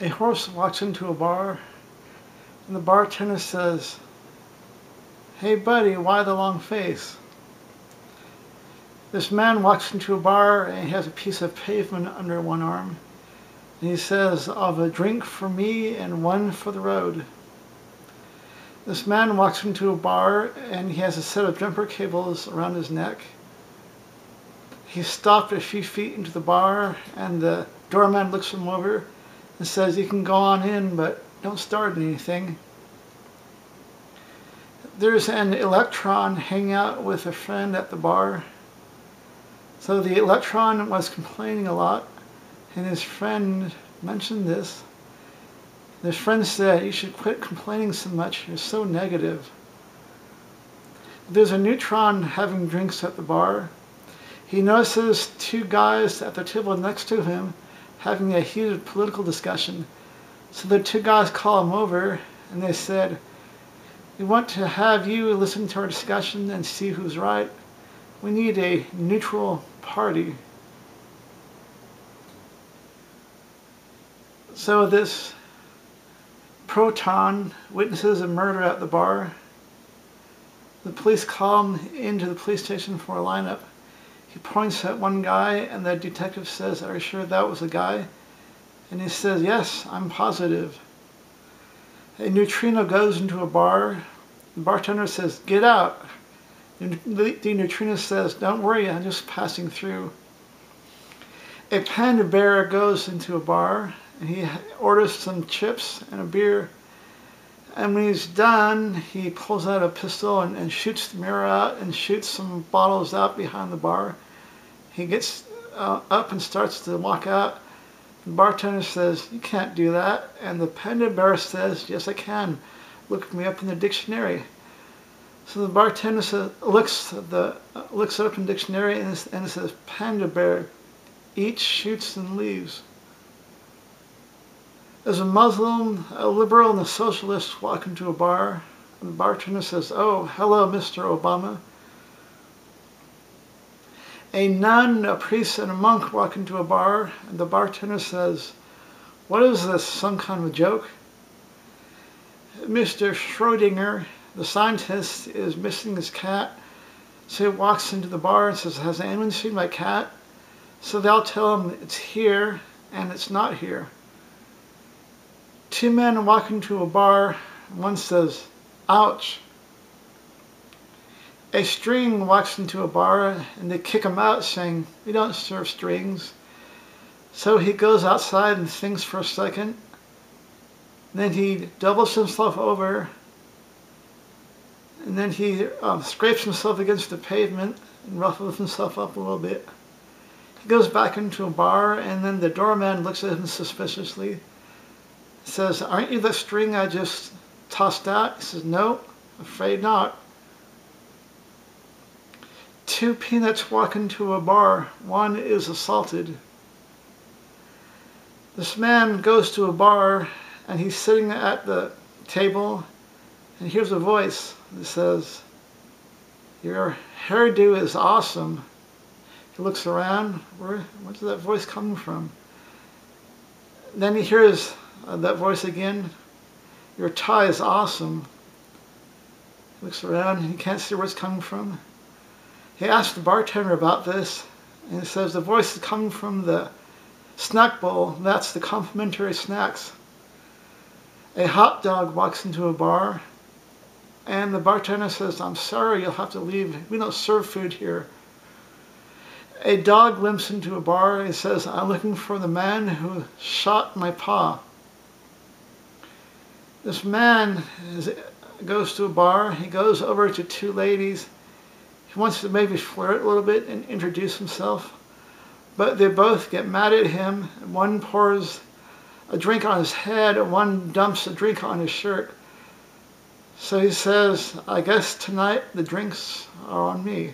A horse walks into a bar, and the bartender says, "Hey buddy, why the long face?" This man walks into a bar and he has a piece of pavement under one arm. And he says, "I'll have a drink for me and one for the road." This man walks into a bar and he has a set of jumper cables around his neck. He stopped a few feet into the bar and the doorman looks him over and says, "You can go on in, but don't start anything." There's an electron hanging out with a friend at the bar. So the electron was complaining a lot, and his friend mentioned this. His friend said, "You should quit complaining so much, you're so negative." There's a neutron having drinks at the bar. He notices two guys at the table next to him having a heated political discussion. So the two guys call him over and they said, "We want to have you listen to our discussion and see who's right. We need a neutral party." So this proton witnesses a murder at the bar. The police call him into the police station for a lineup. He points at one guy and the detective says, "Are you sure that was the guy?" And he says, "Yes, I'm positive." A neutrino goes into a bar. The bartender says, "Get out." The neutrino says, "Don't worry, I'm just passing through." A panda bear goes into a bar and he orders some chips and a beer. And when he's done, he pulls out a pistol and shoots the mirror out and shoots some bottles out behind the bar. He gets up and starts to walk out. The bartender says, "You can't do that." And the panda bear says, "Yes, I can. Look me up in the dictionary." So the bartender looks it up in the dictionary and it says, "Panda bear eats, shoots, and leaves." There's a Muslim, a liberal, and a socialist walk into a bar. And the bartender says, "Oh, hello, Mr. Obama." A nun, a priest, and a monk walk into a bar. And the bartender says, "What is this, some kind of a joke?" Mr. Schrodinger, the scientist, is missing his cat. So he walks into the bar and says, "Has anyone seen my cat?" So they'll tell him it's here and it's not here. Two men walk into a bar. One says, "Ouch." A string walks into a bar and they kick him out saying, "We don't serve strings." So he goes outside and thinks for a second. Then he doubles himself over and then he scrapes himself against the pavement and ruffles himself up a little bit. He goes back into a bar and then the doorman looks at him suspiciously. Says, "Aren't you the string I just tossed out?" He says, "No, afraid not." Two peanuts walk into a bar. One is assaulted. This man goes to a bar and he's sitting at the table and hears a voice that says, "Your hairdo is awesome." He looks around. Where's that voice coming from? Then he hears that voice again. "Your tie is awesome." He looks around and he can't see where it's coming from. He asks the bartender about this and he says the voice is coming from the snack bowl. That's the complimentary snacks. A hot dog walks into a bar and the bartender says, "I'm sorry, you'll have to leave. We don't serve food here." A dog limps into a bar and he says, "I'm looking for the man who shot my pa." This man goes to a bar. He goes over to two ladies. He wants to maybe flirt a little bit and introduce himself. But they both get mad at him. One pours a drink on his head and one dumps a drink on his shirt. So he says, "I guess tonight the drinks are on me."